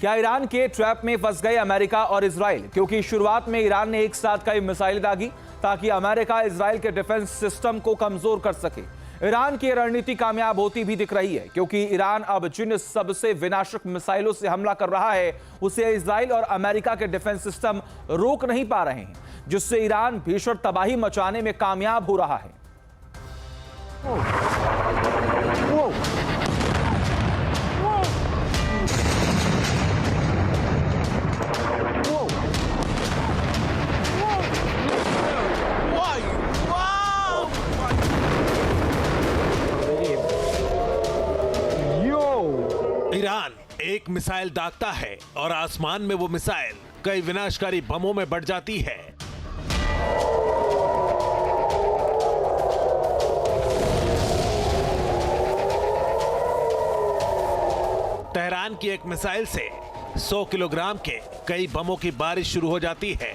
क्या ईरान के ट्रैप में फंस गए अमेरिका और इजराइल? क्योंकि शुरुआत में ईरान ने एक साथ कई मिसाइल दागी ताकि अमेरिका इजराइल के डिफेंस सिस्टम को कमजोर कर सके। ईरान की रणनीति कामयाब होती भी दिख रही है, क्योंकि ईरान अब जिन सबसे विनाशक मिसाइलों से हमला कर रहा है उसे इजराइल और अमेरिका के डिफेंस सिस्टम रोक नहीं पा रहे हैं, जिससे ईरान भीषण तबाही मचाने में कामयाब हो रहा है। ईरान एक मिसाइल दागता है और आसमान में वो मिसाइल कई विनाशकारी बमों में बढ़ जाती है। तेहरान की एक मिसाइल से 100 किलोग्राम के कई बमों की बारिश शुरू हो जाती है।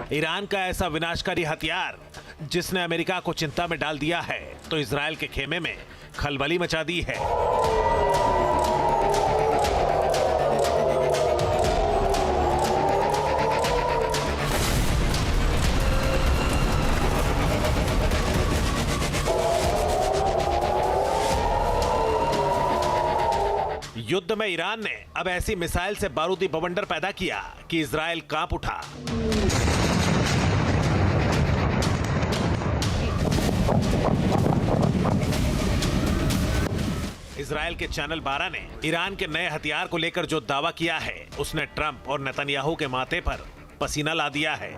ईरान का ऐसा विनाशकारी हथियार जिसने अमेरिका को चिंता में डाल दिया है, तो इजराइल के खेमे में खलबली मचा दी है। युद्ध में ईरान ने अब ऐसी मिसाइल से बारूदी बवंडर पैदा किया कि इजराइल कांप उठा। इजराइल के चैनल 12 ने ईरान के नए हथियार को लेकर जो दावा किया है, उसने ट्रंप और नेतन्याहू के माथे पर पसीना ला दिया है।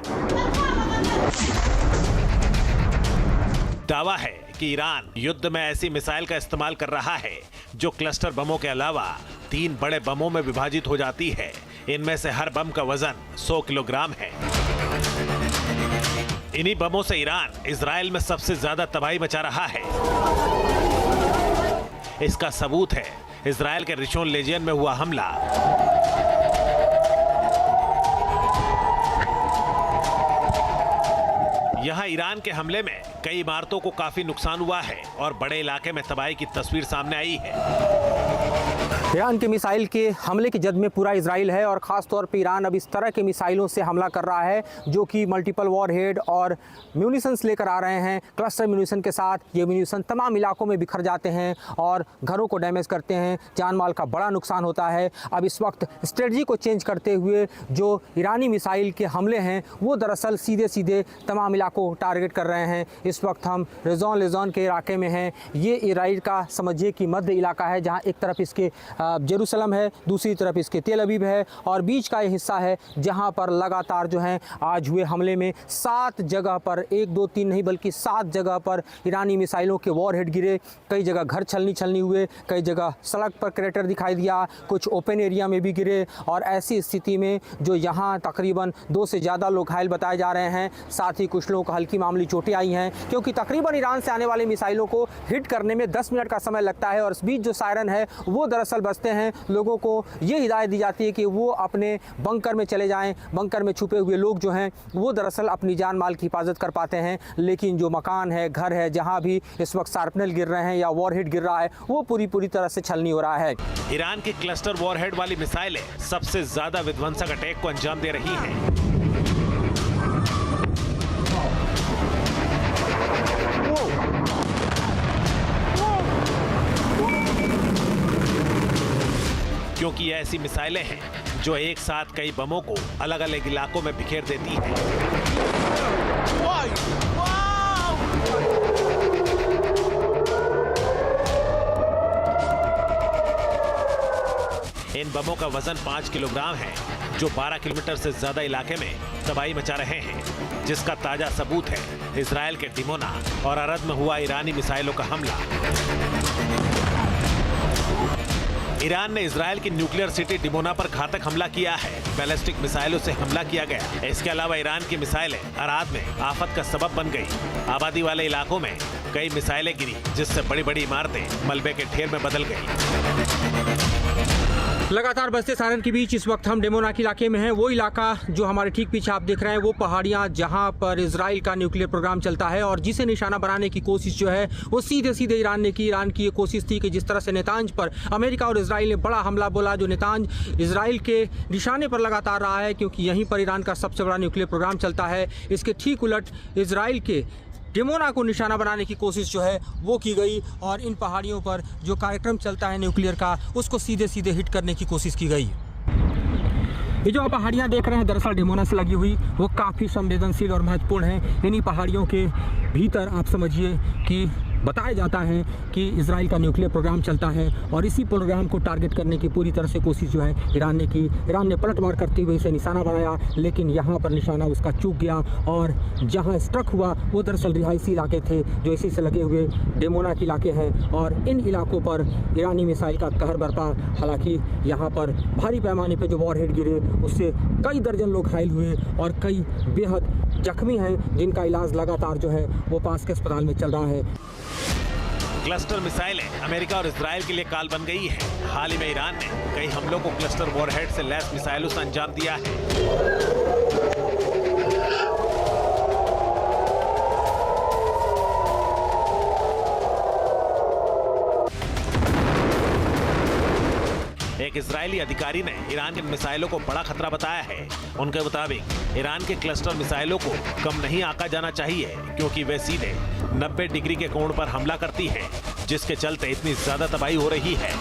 दावा है कि ईरान युद्ध में ऐसी मिसाइल का इस्तेमाल कर रहा है जो क्लस्टर बमों के अलावा 3 बड़े बमों में विभाजित हो जाती है। इनमें से हर बम का वजन 100 किलोग्राम है। इन्हीं बमों से ईरान इजराइल में सबसे ज्यादा तबाही मचा रहा है। इसका सबूत है इजराइल के रिशोन लेजियन में हुआ हमला। यहां ईरान के हमले में कई इमारतों को काफी नुकसान हुआ है और बड़े इलाके में तबाही की तस्वीर सामने आई है। ईरान के मिसाइल के हमले की जद में पूरा इजराइल है और ख़ास तौर पे ईरान अब इस तरह के मिसाइलों से हमला कर रहा है जो कि मल्टीपल वॉरहेड और म्यूनिशंस लेकर आ रहे हैं। क्लस्टर म्यूनिशन के साथ ये म्यूनिशन तमाम इलाकों में बिखर जाते हैं और घरों को डैमेज करते हैं, जान माल का बड़ा नुकसान होता है। अब इस वक्त स्ट्रेटजी को चेंज करते हुए जो ईरानी मिसाइल के हमले हैं वो दरअसल सीधे सीधे तमाम इलाकों को टारगेट कर रहे हैं। इस वक्त हम रेजोन लेजोन के इलाके में हैं। ये इजराइल का समझिए कि मध्य इलाका है, जहाँ एक तरफ इसके जेरूसलम है, दूसरी तरफ इसके तेल अवीव है और बीच का ये हिस्सा है जहां पर लगातार जो है आज हुए हमले में 7 जगह पर, 1 2 3 नहीं बल्कि 7 जगह पर ईरानी मिसाइलों के वॉरहेड गिरे। कई जगह घर छलनी हुए, कई जगह सड़क पर क्रेटर दिखाई दिया, कुछ ओपन एरिया में भी गिरे। और ऐसी स्थिति में जो यहाँ तकरीबन 2 से ज़्यादा लोग घायल बताए जा रहे हैं, साथ ही कुछ लोगों को हल्की मामूली चोटें आई हैं, क्योंकि तकरीबन ईरान से आने वाले मिसाइलों को हिट करने में 10 मिनट का समय लगता है। और इस बीच जो सायरन है वो दरअसल बजते हैं। लोगों को ये हिदायत दी जाती है कि वो अपने बंकर में चले जाएं। बंकर में छुपे हुए लोग जो हैं वो दरअसल अपनी जान माल की हिफाजत कर पाते हैं। लेकिन जो मकान है, घर है, जहां भी इस वक्त शार्पनल गिर रहे हैं या वॉरहेड गिर रहा है, वो पूरी तरह से छलनी हो रहा है। ईरान की क्लस्टर वॉरहेड वाली मिसाइलें सबसे ज्यादा विध्वंसक अटैक को अंजाम दे रही हैं। क्योंकि ये ऐसी मिसाइलें हैं जो एक साथ कई बमों को अलग अलग इलाकों में बिखेर देती हैं। इन बमों का वजन 5 किलोग्राम है, जो 12 किलोमीटर से ज्यादा इलाके में तबाही मचा रहे हैं, जिसका ताजा सबूत है इजराइल के डिमोना और अरद में हुआ ईरानी मिसाइलों का हमला। ईरान ने इजराइल की न्यूक्लियर सिटी डिमोना पर घातक हमला किया है। बैलिस्टिक मिसाइलों से हमला किया गया। इसके अलावा ईरान की मिसाइलें अराद में आफत का सबब बन गई। आबादी वाले इलाकों में कई मिसाइलें गिरी, जिससे बड़ी बड़ी इमारतें मलबे के ढेर में बदल गई। लगातार बजते सायरन के बीच इस वक्त हम डेमोनाक इलाके में हैं। वो इलाका जो हमारे ठीक पीछे आप देख रहे हैं, वो पहाड़ियां जहां पर इजराइल का न्यूक्लियर प्रोग्राम चलता है और जिसे निशाना बनाने की कोशिश जो है वो सीधे सीधे ईरान ने की। ईरान की ये कोशिश थी कि जिस तरह से नेतांज पर अमेरिका और इजराइल ने बड़ा हमला बोला, जो नेतांज इजराइल के निशाने पर लगातार रहा है, क्योंकि यहीं पर ईरान का सबसे बड़ा न्यूक्लियर प्रोग्राम चलता है। इसके ठीक उलट इजराइल के डिमोना को निशाना बनाने की कोशिश जो है वो की गई और इन पहाड़ियों पर जो कार्यक्रम चलता है न्यूक्लियर का, उसको सीधे सीधे हिट करने की कोशिश की गई। ये जो आप पहाड़ियाँ देख रहे हैं, दरअसल डिमोना से लगी हुई, वो काफ़ी संवेदनशील और महत्वपूर्ण है। इन्हीं पहाड़ियों के भीतर आप समझिए कि बताया जाता है कि इजराइल का न्यूक्लियर प्रोग्राम चलता है और इसी प्रोग्राम को टारगेट करने की पूरी तरह से कोशिश जो है ईरान ने की। ईरान ने पलटवार करते हुए इसे निशाना बनाया, लेकिन यहाँ पर निशाना उसका चूक गया और जहाँ स्ट्रक हुआ वो दरअसल रिहायशी इलाके थे जो इसी से लगे हुए डेमोना के इलाके हैं और इन इलाकों पर ईरानी मिसाइल का कहर बरपा। हालांकि यहाँ पर भारी पैमाने पर जो वॉरहेड गिरे उससे कई दर्जन लोग घायल हुए और कई बेहद जख्मी हैं, जिनका इलाज लगातार जो है वो पास के अस्पताल में चल रहा है। क्लस्टर मिसाइलें अमेरिका और इजराइल के लिए काल बन गई है। हाल ही में ईरान ने कई हमलों को क्लस्टर वॉरहेड से लैस मिसाइलों से अंजाम दिया है। एक इजरायली अधिकारी ने ईरान के मिसाइलों को बड़ा खतरा बताया है। उनके मुताबिक ईरान के क्लस्टर मिसाइलों को कम नहीं आंका जाना चाहिए, क्योंकि वे सीधे 90 डिग्री के कोण पर हमला करती हैं, जिसके चलते इतनी ज्यादा तबाही हो रही है।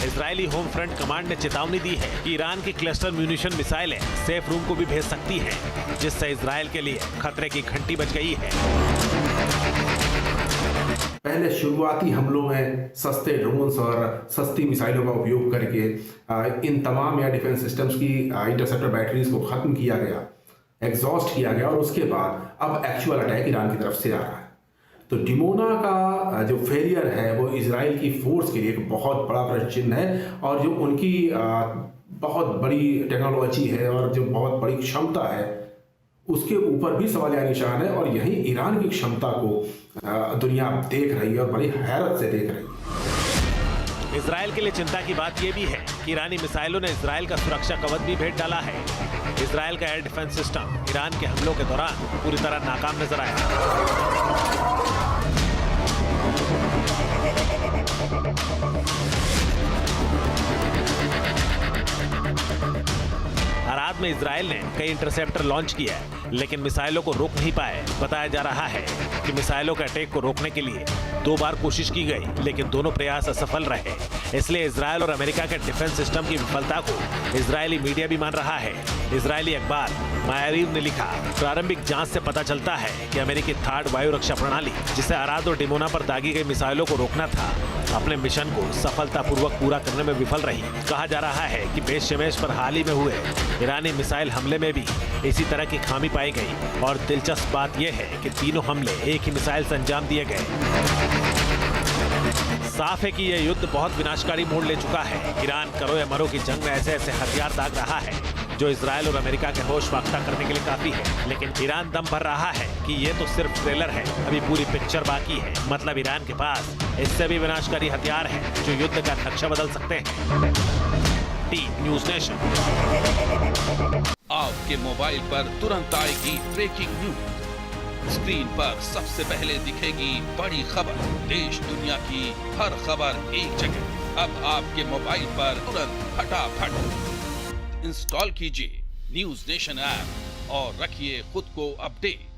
इजरायली होम फ्रंट कमांड ने चेतावनी दी है कि ईरान की क्लस्टर म्यूनिशन मिसाइलें सेफ रूम को भी भेज सकती हैं, जिससे इजराइल के लिए खतरे की घंटी बज गई है। पहले शुरुआती हमलों में सस्ते ड्रोन्स और सस्ती मिसाइलों का उपयोग करके इन तमाम एयर डिफेंस सिस्टम्स की इंटरसेप्टर बैटरीज को खत्म किया गया, एग्जॉस्ट किया गया और उसके बाद अब एक्चुअल अटैक ईरान की तरफ से आ रहा है। तो डिमोना का जो फेलियर है वो इजराइल की फोर्स के लिए एक बहुत बड़ा प्रश्न चिन्ह है और जो उनकी बहुत बड़ी टेक्नोलॉजी है और जो बहुत बड़ी क्षमता है उसके ऊपर भी सवालिया निशान है और यही ईरान की क्षमता को दुनिया देख रही है और बड़ी हैरत से देख रही है। इजराइल के लिए चिंता की बात यह भी है कि ईरानी मिसाइलों ने इजराइल का सुरक्षा कवच भी भेद डाला है। इजराइल का एयर डिफेंस सिस्टम ईरान के हमलों के दौरान पूरी तरह नाकाम नजर आया। अराद में इजराइल ने कई इंटरसेप्टर लॉन्च किया है, लेकिन मिसाइलों को रोक नहीं पाए। बताया जा रहा है कि मिसाइलों के अटैक को रोकने के लिए 2 बार कोशिश की गई, लेकिन दोनों प्रयास असफल रहे। इसलिए इजराइल और अमेरिका के डिफेंस सिस्टम की विफलता को इजरायली मीडिया भी मान रहा है। इजरायली अखबार मायारीव ने लिखा, प्रारंभिक जांच से पता चलता है कि अमेरिकी थर्ड वायु रक्षा प्रणाली, जिसे अराद और डिमोना पर दागी गई मिसाइलों को रोकना था, अपने मिशन को सफलतापूर्वक पूरा करने में विफल रही। कहा जा रहा है कि बेस शेमेश पर हाल ही में हुए ईरानी मिसाइल हमले में भी इसी तरह की खामी पाई गई और दिलचस्प बात यह है कि तीनों हमले एक ही मिसाइल से अंजाम दिए गए। साफ है कि यह युद्ध बहुत विनाशकारी मोड़ ले चुका है। ईरान करो या मरो की जंग में ऐसे ऐसे हथियार दाग रहा है जो इजराइल और अमेरिका के होश वाख्ता करने के लिए काफी है, लेकिन ईरान दम भर रहा है कि ये तो सिर्फ ट्रेलर है, अभी पूरी पिक्चर बाकी है। मतलब ईरान के पास इससे भी विनाशकारी हथियार है जो युद्ध का नक्शा बदल सकते हैं। T news nation. आपके मोबाइल पर तुरंत आएगी ब्रेकिंग न्यूज। स्क्रीन पर सबसे पहले दिखेगी बड़ी खबर, देश दुनिया की हर खबर एक जगह। अब आपके मोबाइल पर तुरंत फटाफट इंस्टॉल कीजिए न्यूज़ नेशन ऐप और रखिए खुद को अपडेट।